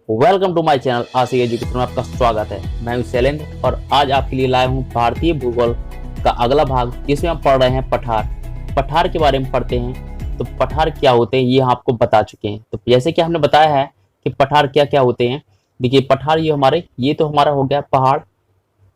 Welcome to my channel Ashiq education में आपका स्वागत है। मैं हूं शैलेंद्र और आज आपके लिए लाया हूं भारतीय भूगोल का अगला भाग, जिसमें हम पढ़ रहे हैं पठार। पठार के बारे में पढ़ते हैं। तो पठार क्या होते हैं ये हम आपको बता चुके हैं। तो जैसे कि हमने बताया है कि पठार क्या क्या होते हैं। देखिए पठार ये तो हमारा हो गया पहाड़।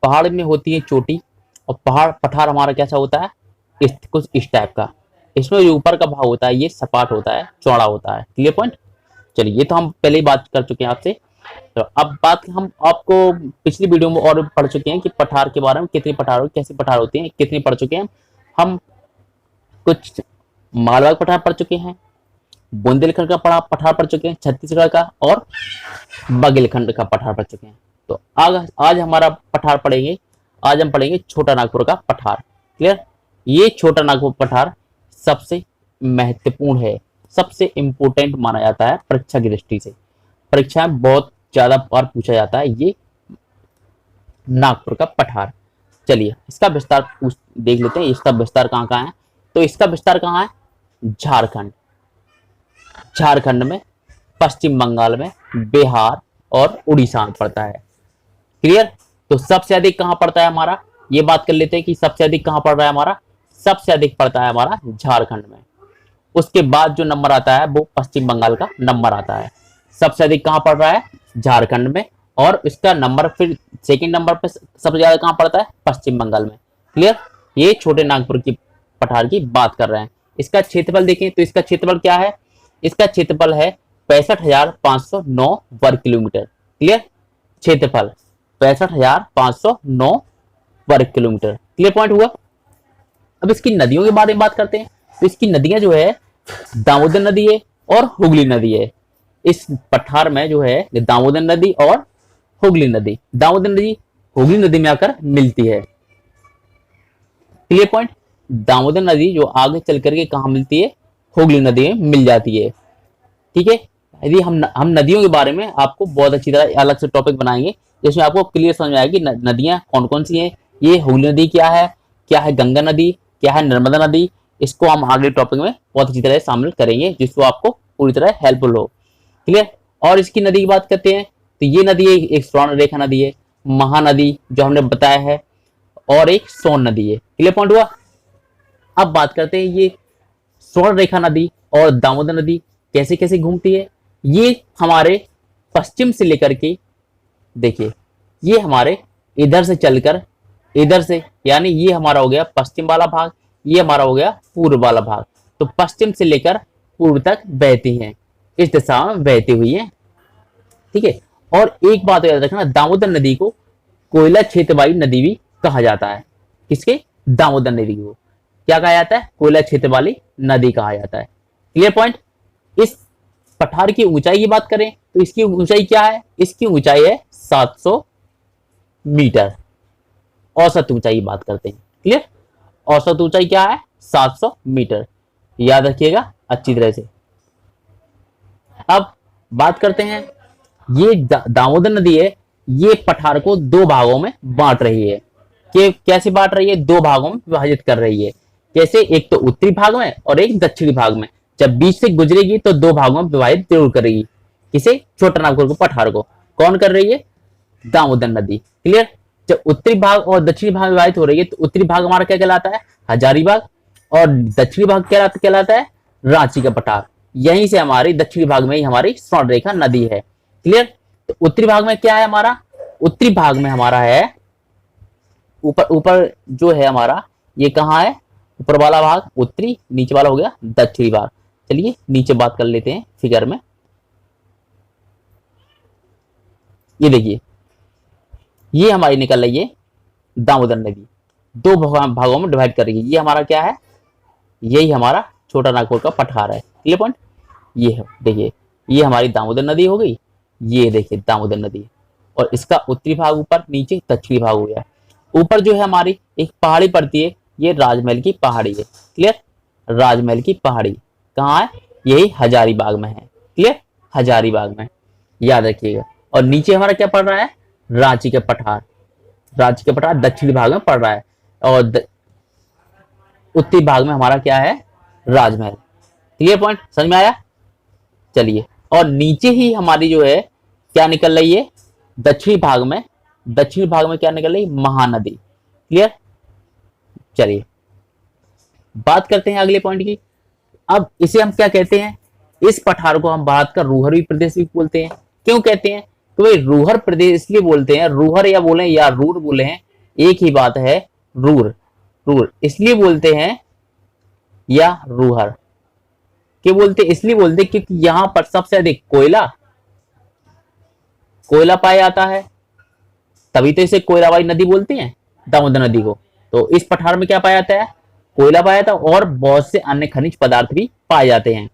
पहाड़ में होती है चोटी और पठार हमारा कैसा होता है, कुछ इस टाइप का। इसमें जो ऊपर का भाग होता है ये सपाट होता है, चौड़ा होता है। Clear point. चलिए ये तो हम पहले ही बात कर चुके हैं आपसे। तो अब बात हम आपको पिछली वीडियो में और पढ़ चुके हैं कि पठार के बारे में, कितनी पठार, कैसे पठार होती हैं, कितनी पढ़ चुके हैं हम। कुछ मालवा का पठार पढ़ चुके हैं, बुंदेलखंड का पठार पढ़ चुके हैं, छत्तीसगढ़ का, और बघेलखंड का पठार पढ़ चुके हैं। तो आज हमारा पठार पढ़ेंगे। आज हम पढ़ेंगे छोटा नागपुर का पठार। क्लियर। ये छोटा नागपुर पठार सबसे महत्वपूर्ण है, सबसे इंपोर्टेंट माना जाता है परीक्षा की दृष्टि से। परीक्षा में बहुत ज्यादा बार पूछा जाता है ये नागपुर का पठार। चलिए इसका विस्तार देख लेते हैं। इसका विस्तार कहाँ कहाँ है। तो इसका विस्तार कहाँ है, झारखंड। झारखंड में, पश्चिम बंगाल में, बिहार और उड़ीसा में पड़ता है। क्लियर। तो सबसे अधिक कहाँ पड़ता है हमारा, ये बात कर लेते हैं कि सबसे अधिक कहाँ पड़ रहा है हमारा। सबसे अधिक पड़ता है हमारा झारखंड में। उसके बाद जो नंबर आता है वो पश्चिम बंगाल का नंबर आता है। सबसे अधिक कहाँ पड़ रहा है, झारखंड में, और इसका नंबर फिर सेकंड नंबर पे सबसे ज्यादा कहाँ पड़ता है, पश्चिम बंगाल में। क्लियर। ये छोटे नागपुर की पठार की बात कर रहे हैं। इसका क्षेत्रफल देखें तो इसका क्षेत्रफल क्या है, इसका क्षेत्रफल है 65,509 वर्ग किलोमीटर। क्लियर। क्षेत्रफल 65,509 वर्ग किलोमीटर। क्लियर पॉइंट हुआ। अब इसकी नदियों के बारे में बात करते हैं। तो इसकी नदियां जो है दामोदर नदी है और हुगली नदी है। इस पठार में जो है दामोदर नदी और हुगली नदी, दामोदर नदी हुगली नदी में आकर मिलती है। Clear point. दामोदर नदी जो आगे चल करके कहा मिलती है, हुगली नदी में मिल जाती है। ठीक है। यदि हम नदियों के बारे में आपको बहुत अच्छी तरह अलग से टॉपिक बनाएंगे, जिसमें आपको क्लियर समझ में आएगी नदियां कौन कौन सी हैं। ये हुगली नदी क्या है गंगा नदी, क्या है नर्मदा नदी। इसको हम आगे टॉपिक में बहुत अच्छी तरह शामिल करेंगे, जिसको आपको पूरी तरह हेल्पफुल हो। क्लियर। और इसकी नदी की बात करते हैं तो ये नदी एक स्वर्ण रेखा नदी है, महानदी जो हमने बताया है, और एक सोन नदी है। क्लियर पॉइंट हुआ। अब बात करते हैं ये स्वर्ण रेखा नदी और दामोदर नदी कैसे कैसे घूमती है। ये हमारे पश्चिम से लेकर के, देखिए ये हमारे इधर से चलकर इधर से, यानी ये हमारा हो गया पश्चिम वाला भाग, ये हमारा हो गया पूर्व वाला भाग। तो पश्चिम से लेकर पूर्व तक बहती हैं, इस दिशा में बहती हुई है। ठीक है। और एक बात याद रखना, दामोदर नदी को कोयला क्षेत्र वाली नदी भी कहा जाता है। किसके, दामोदर नदी को क्या कहा जाता है, कोयला क्षेत्र वाली नदी कहा जाता है। Clear point. इस पठार की ऊंचाई की बात करें तो इसकी ऊंचाई क्या है, इसकी ऊंचाई है 700 मीटर। औसत ऊंचाई की बात करते हैं। क्लियर। औसत ऊंचाई क्या है, 700 मीटर। याद रखिएगा अच्छी तरह से। अब बात करते हैं, ये दामोदर नदी है, ये पठार को दो भागों में बांट रही है। कि कैसे बांट रही है, दो भागों में विभाजित कर रही है। कैसे, एक तो उत्तरी भाग में और एक दक्षिणी भाग में। जब बीच से गुजरेगी तो दो भागों में विभाजित जरूर करेगी। किसे, छोटा नागपुर को पठार को। कौन कर रही है, दामोदर नदी। क्लियर। जब उत्तरी भाग और दक्षिणी भाग विभाजित हो रही है तो उत्तरी भाग हमारा क्या कहलाता है, हजारीबाग, और दक्षिणी भाग कहलाता है रांची का पठार। यहीं से हमारी दक्षिणी भाग में ही हमारी स्वर्ण रेखा नदी है। क्लियर। तो उत्तरी भाग में क्या है हमारा, उत्तरी भाग में हमारा है ऊपर जो है हमारा, ये कहाँ है, ऊपर वाला भाग उत्तरी, नीचे वाला हो गया दक्षिणी भाग। चलिए नीचे बात कर लेते हैं फिगर में। ये देखिए ये हमारी निकल रही है दामोदर नदी, दो भागों में डिवाइड कर रही है। ये हमारा क्या है, यही हमारा छोटा नागपुर का पठार है। Clear point. ये है, देखिए ये हमारी दामोदर नदी हो गई, ये देखिए दामोदर नदी, और इसका उत्तरी भाग ऊपर, नीचे दक्षिणी भाग हो गया। ऊपर जो है हमारी एक पहाड़ी पड़ती है, ये राजमहल की पहाड़ी है। क्लियर। राजमहल की पहाड़ी कहाँ है, यही हजारीबाग में है। क्लियर। हजारीबाग में, याद रखिएगा। और नीचे हमारा क्या पड़ रहा है, रांची का पठार। रांची का पठार दक्षिणी भाग में पड़ रहा है, और उत्तरी भाग में हमारा क्या है, राजमहल। क्लियर पॉइंट, समझ में आया। चलिए, और नीचे ही हमारी जो है क्या निकल रही है दक्षिणी भाग में, दक्षिणी भाग में क्या निकल रही, महानदी। क्लियर। चलिए बात करते हैं अगले पॉइंट की। अब इसे हम क्या कहते हैं, इस पठार को हम भारत का रूहरी प्रदेश भी बोलते हैं। क्यों कहते हैं, तो भाई रूहर प्रदेश इसलिए बोलते हैं, रूहर या बोले या रूर बोले हैं, एक ही बात है। रूर, रूर इसलिए बोलते हैं या रूहर क्या बोलते, इसलिए बोलते क्योंकि यहां पर सबसे अधिक कोयला पाया जाता है, तभी तो इसे कोयलावाई नदी बोलते हैं दामोदर नदी को। तो इस पठार में क्या पाया जाता है, कोयला पाया जाता है और बहुत से अन्य खनिज पदार्थ भी पाए जाते हैं।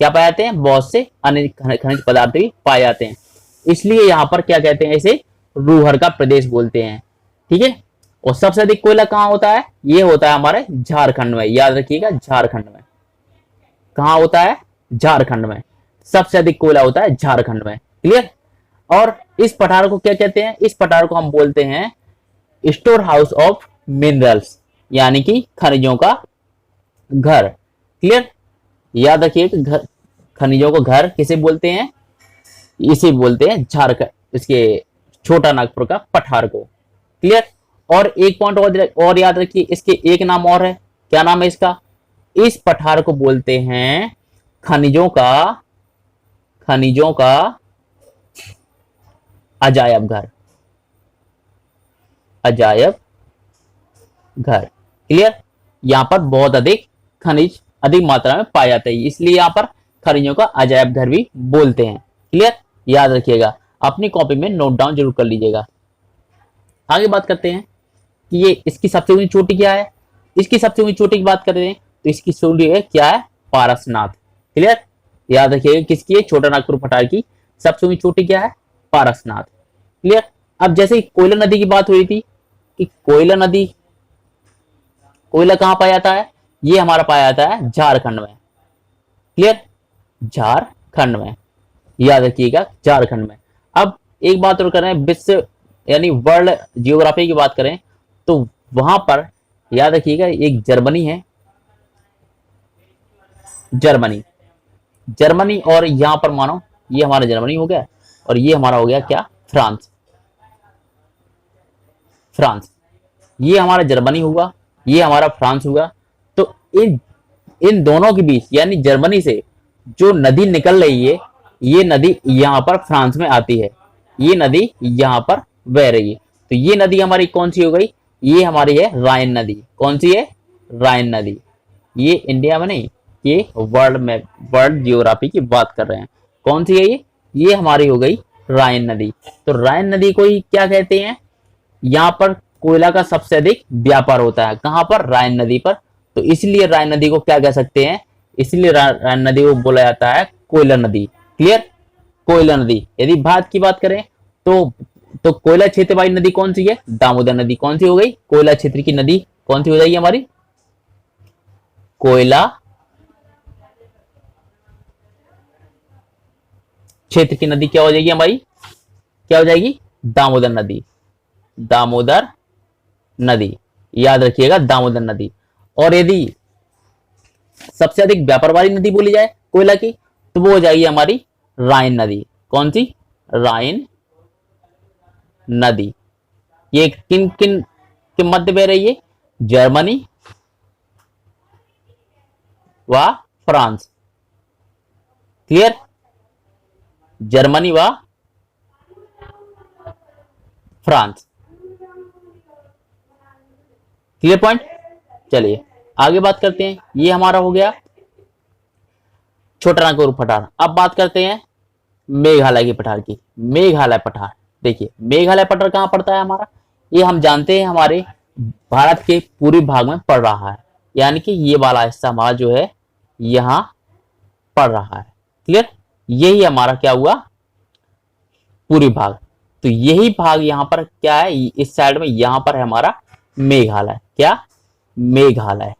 क्या पाए जाते हैं, बहुत से अन्य खनिज पदार्थ भी पाए जाते हैं, इसलिए यहां पर क्या कहते हैं, इसे रूहर का प्रदेश बोलते हैं। ठीक है। और सबसे अधिक कोयला कहां होता है, ये होता है हमारे झारखंड में, याद रखिएगा झारखंड में। कहां होता है, झारखंड में सबसे अधिक कोयला होता है झारखंड में। क्लियर। और इस पठार को क्या कहते हैं, इस पठार को हम बोलते हैं स्टोर हाउस ऑफ मिनरल्स, यानी कि खनिजों का घर। क्लियर। याद रखिए खनिजों को घर किसे बोलते हैं, इसे बोलते हैं झारखंड, इसके छोटा नागपुर का पठार को। क्लियर। और एक पॉइंट और याद रखिए, इसके एक नाम और है, क्या नाम है इसका, इस पठार को बोलते हैं खनिजों का अजायब घर, अजायब घर। क्लियर। यहां पर बहुत अधिक खनिज अधिक मात्रा में पाए जाते हैं, इसलिए यहां पर खनिजों का अजायब घर भी बोलते हैं। क्लियर। याद रखिएगा, अपनी कॉपी में नोट डाउन जरूर कर लीजिएगा। आगे बात करते हैं कि ये इसकी सबसे ऊंची चोटी क्या है, इसकी सबसे ऊंची चोटी की बात करते हैं तो इसकी चोटी है क्या है, पारसनाथ। क्लियर। याद रखिएगा किसकी है, छोटा नागपुर पठार की सबसे ऊंची चोटी क्या है, पारसनाथ। क्लियर। अब जैसे कोयला नदी की बात हुई थी कि कोयला नदी, कोयला कहां पाया जाता है, ये हमारा पाया जाता है झारखंड में। क्लियर। झारखंड में, याद रखिएगा झारखंड में। अब एक बात और करें, विश्व यानी वर्ल्ड जियोग्राफी की बात करें तो वहां पर याद रखिएगा एक जर्मनी है, जर्मनी और यहां पर मानो ये हमारा जर्मनी हो गया और ये हमारा हो गया क्या, फ्रांस। ये हमारा जर्मनी हुआ, ये हमारा फ्रांस हुआ। तो इन दोनों के बीच यानी जर्मनी से जो नदी निकल रही है, ये नदी यहां पर फ्रांस में आती है, ये नदी यहां पर बह रही है। तो ये नदी हमारी कौन सी हो गई, ये हमारी है राइन नदी। कौन सी है, राइन नदी। ये इंडिया में नहीं, ये वर्ल्ड में, वर्ल्ड जियोग्राफी की बात कर रहे हैं। कौन सी है ये हमारी हो गई राइन नदी। तो राइन नदी को ही क्या कहते हैं, यहां पर कोयला का सबसे अधिक व्यापार होता है, कहां पर, राइन नदी पर। तो इसलिए राइन नदी को क्या कह सकते हैं, इसलिए राइन नदी को बोला जाता है कोयला नदी। क्लियर। कोयला नदी। यदि भारत की बात करें तो कोयला क्षेत्र वाली नदी कौन सी है, दामोदर नदी। कौन सी हो गई, कोयला क्षेत्र की नदी कौन सी हो जाएगी हमारी, कोयला क्षेत्र की नदी क्या हो जाएगी हमारी, क्या हो जाएगी, दामोदर नदी। दामोदर नदी, याद रखिएगा दामोदर नदी। और यदि सबसे अधिक व्यापार वाली नदी बोली जाए कोयला की तो वो हो जाएगी हमारी राइन नदी। कौन सी, राइन नदी। ये किन किन के मध्य बह रही है, जर्मनी व फ्रांस। क्लियर। जर्मनी व फ्रांस। Clear point. चलिए आगे बात करते हैं, ये हमारा हो गया छोटा नागपुर पठार। अब बात करते हैं मेघालय के पठार की। मेघालय पठार, देखिए मेघालय पठार कहां पड़ता है हमारा, ये हम जानते हैं हमारे भारत के पूर्वी भाग में पड़ रहा है, यानी कि ये वाला हिस्सा हमारा जो है यहां पड़ रहा है। क्लियर। यही हमारा क्या हुआ, पूर्वी भाग। तो यही भाग यहां पर क्या है, इस साइड में यहां पर है हमारा मेघालय। क्या, मेघालय।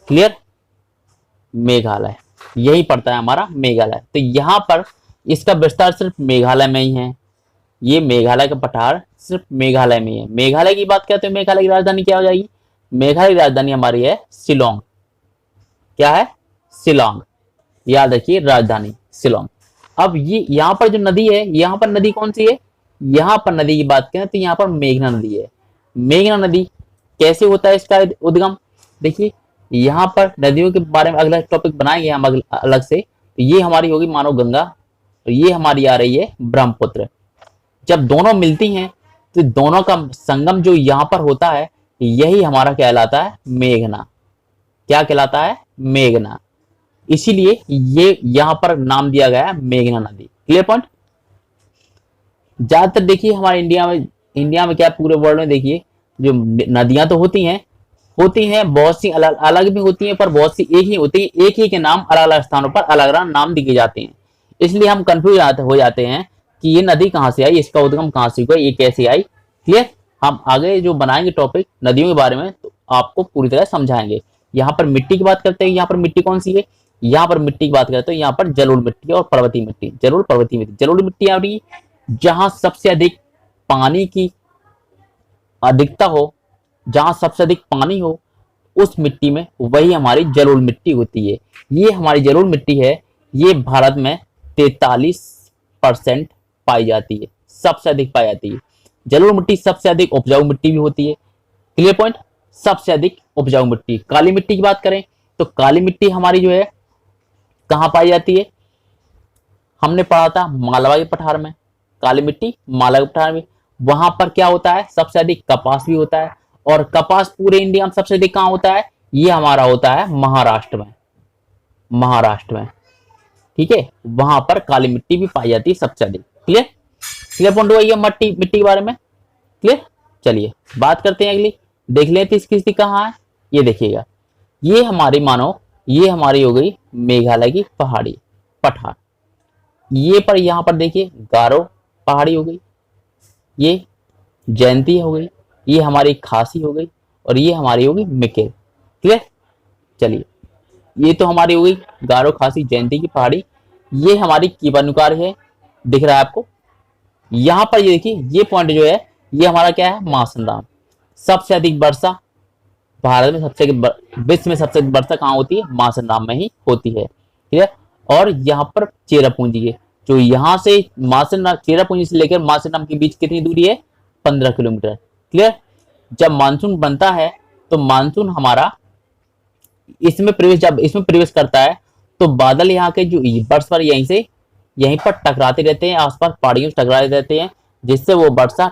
क्लियर। मेघालय यही पड़ता है हमारा मेघालय। तो यहां पर इसका विस्तार सिर्फ मेघालय में ही है, ये मेघालय का पठार सिर्फ मेघालय में है। मेघालय की बात करते हैं, मेघालय की राजधानी क्या हो जाएगी, मेघालय की राजधानी हमारी है शिलोंग। क्या है, शिलोंग। याद रखिए राजधानी शिलोंग। अब ये यहाँ पर जो नदी है, यहाँ पर नदी कौन सी है, यहाँ पर नदी की बात करें तो यहाँ पर मेघना नदी है। मेघना नदी कैसे होता है इसका उद्गम, देखिए यहाँ पर नदियों के बारे में अगला टॉपिक बनाएंगे हम अलग से। तो ये हमारी होगी मानो गंगा और ये हमारी आ रही है ब्रह्मपुत्र। जब दोनों मिलती हैं तो दोनों का संगम जो यहाँ पर होता है यही हमारा कहलाता है मेघना। क्या कहलाता है, मेघना। इसीलिए ये यहाँ पर नाम दिया गया है मेघना नदी। Clear point. ज्यादातर देखिए हमारे इंडिया में क्या पूरे वर्ल्ड में देखिए जो नदियां तो होती हैं बहुत सी अलग अलग भी होती हैं, पर बहुत सी एक ही होती है, एक ही के नाम अलग अलग स्थानों पर अलग अलग नाम दिए जाते हैं। इसलिए हम कंफ्यूज हो जाते हैं कि ये नदी कहाँ से आई, इसका उद्गम कहाँ से हुआ, ये कैसे आई। क्लियर। हम आगे जो बनाएंगे टॉपिक नदियों के बारे में तो आपको पूरी तरह समझाएंगे। यहाँ पर मिट्टी की बात करते हैं, यहाँ पर मिट्टी कौन सी है, यहाँ पर मिट्टी की बात करते हैं, यहाँ पर जलोढ़ मिट्टी और पर्वतीय मिट्टी। जलोढ़ मिट्टी आ रही है जहां सबसे अधिक पानी की अधिकता हो, जहां सबसे अधिक पानी हो उस मिट्टी में वही हमारी जलोढ़ मिट्टी होती है। ये हमारी जलोढ़ मिट्टी है, ये भारत में 43% पाई जाती है, सबसे अधिक पाई जाती है। जलोढ़ मिट्टी सबसे अधिक उपजाऊ मिट्टी भी होती है। Clear point. सबसे अधिक उपजाऊ मिट्टी। काली मिट्टी की बात करें तो काली मिट्टी हमारी जो है कहां पाई जाती है, हमने पढ़ा था मालवा के पठार में। काली मिट्टी मालवा के पठार में, वहां पर क्या होता है, सबसे अधिक कपास भी होता है। और कपास पूरे इंडिया में सबसे अधिक कहां होता है, ये हमारा होता है महाराष्ट्र में। ठीक है, वहां पर काली मिट्टी भी पाई जाती है सबसे अधिक। क्लियर पॉइंट हुआ ये मिट्टी के बारे में। क्लियर। चलिए बात करते हैं अगली, देख लेते हैं इसकी कहाँ है। ये देखिएगा, ये हमारी हो गई मेघालय की पहाड़ी पठार। ये पर यहां पर देखिए गारो पहाड़ी हो गई, ये जयंती हो गई, ये हमारी खासी हो गई और ये हमारी होगी मिकेर। क्लियर। चलिए ये तो हमारी हो गई गारो खासी जयंती की पहाड़ी। ये हमारी कीबानुकार है, दिख रहा है आपको। यहां पर ये देखिए ये पॉइंट जो है ये हमारा क्या है, मासनराम। सबसे अधिक वर्षा भारत में विश्व में सबसे अधिक वर्षा कहाँ होती है, मासनराम में ही होती है। ठीक है। और यहाँ पर चेरापूंजी है, जो यहाँ से मासनराम चेरापूंजी से लेकर मासनराम के बीच कितनी दूरी है, 15 किलोमीटर। क्लियर। जब मानसून बनता है तो मानसून हमारा इसमें प्रवेश करता है तो बादल यहाँ के जो बर्फ पर यहीं पर टकराते रहते हैं, आसपास पहाड़ियों से टकराते रहते हैं, जिससे वो वर्षा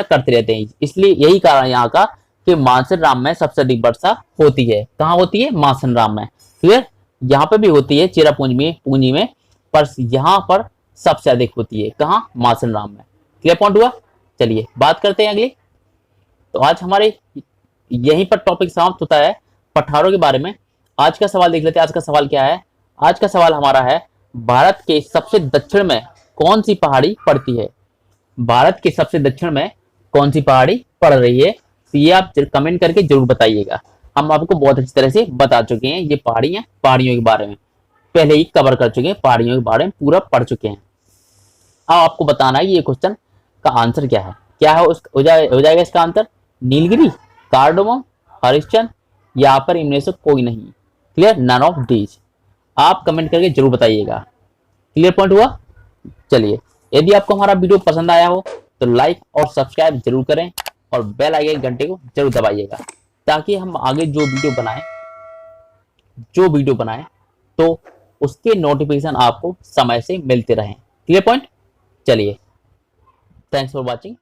करते रहते हैं। इसलिए यही कारण यहाँ का कि मानसनराम में सबसे अधिक वर्षा होती है। कहाँ होती है, मानसनराम में। क्लियर। यहाँ पे भी होती है चेरापूंजी में, पर यहाँ पर सबसे अधिक होती है कहाँ, मानसनराम में। क्लियर पॉइंट हुआ। चलिए बात करते हैं अगली। तो आज हमारे यहीं पर टॉपिक समाप्त होता है पठारों के बारे में। आज का सवाल देख लेते हैं। आज का सवाल क्या है, आज का सवाल हमारा है भारत के सबसे दक्षिण में कौन सी पहाड़ी पड़ती है। भारत के सबसे दक्षिण में कौन सी पहाड़ी पड़ रही है, तो ये आप कमेंट करके जरूर बताइएगा। हम आपको बहुत अच्छी तरह से बता चुके हैं, ये पहाड़ियों के बारे में पहले ही कवर कर चुके हैं, पहाड़ियों के बारे में पूरा पढ़ चुके हैं। अब आपको बताना है ये क्वेश्चन का आंसर क्या है। हो जाएगा इसका आंसर नीलगिरी, कार्डोमम, हरिश्चंद्र या पर इनमें से कोई नहीं। Clear, none of these. आप कमेंट करके जरूर बताइएगा। क्लियर पॉइंट हुआ। चलिए यदि आपको हमारा वीडियो पसंद आया हो तो लाइक और सब्सक्राइब जरूर करें और बेल आइकन घंटे को जरूर दबाइएगा, ताकि हम आगे जो वीडियो बनाएं तो उसके नोटिफिकेशन आपको समय से मिलते रहें। Clear point. चलिए, थैंक्स फॉर वॉचिंग।